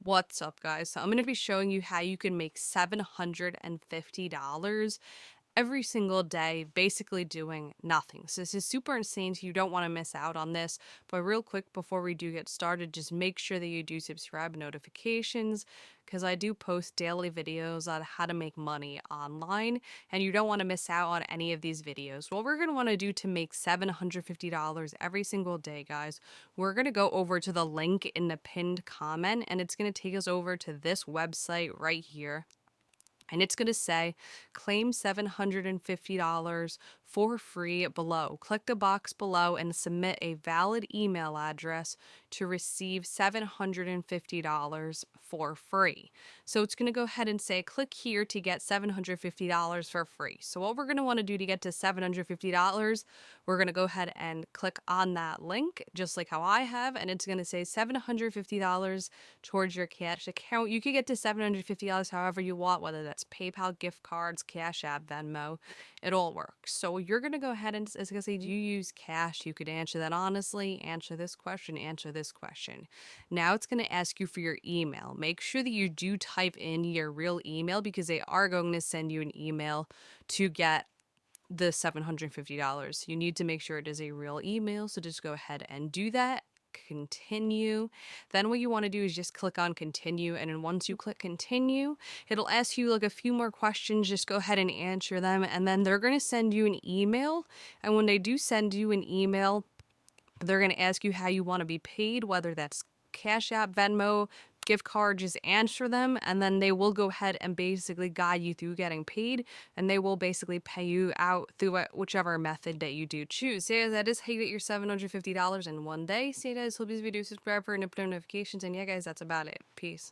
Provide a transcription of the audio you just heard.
What's up, guys? So I'm going to be showing you how you can make $750 every single day, basically doing nothing. So this is super insane, so you don't want to miss out on this. But real quick, before we do get started, just make sure that you do subscribe, notifications, because I do post daily videos on how to make money online, and you don't want to miss out on any of these videos. What we're going to want to do to make $750 every single day, guys, we're going to go over to the link in the pinned comment, and it's going to take us over to this website right here. And it's going to say claim $750 for free below. Click the box below and submit a valid email address to receive $750 for free. So it's going to go ahead and say click here to get $750 for free. So what we're going to want to do to get to $750, we're going to go ahead and click on that link just like how I have, and it's going to say $750 towards your cash account. You could get to $750 however you want, whether that's PayPal, gift cards, Cash App, Venmo. It all works. So you're going to go ahead and, it's going to say, do you use cash? You could answer that honestly, answer this question, answer this question. Now it's going to ask you for your email. Make sure that you do type in your real email, because they are going to send you an email to get the $750. You need to make sure it is a real email, so just go ahead and do that. Continue. Then what you want to do is just click on continue, and then once you click continue, it'll ask you like a few more questions. Just go ahead and answer them, and then they're going to send you an email. And when they do send you an email, they're going to ask you how you want to be paid, whether that's Cash App, Venmo, gift card. Just answer them, and then they will go ahead and basically guide you through getting paid, and they will basically pay you out through whichever method that you do choose. So yeah, that is how you get your $750 in one day. See you guys, hope this video, subscribe for notifications, and yeah guys, that's about it. Peace.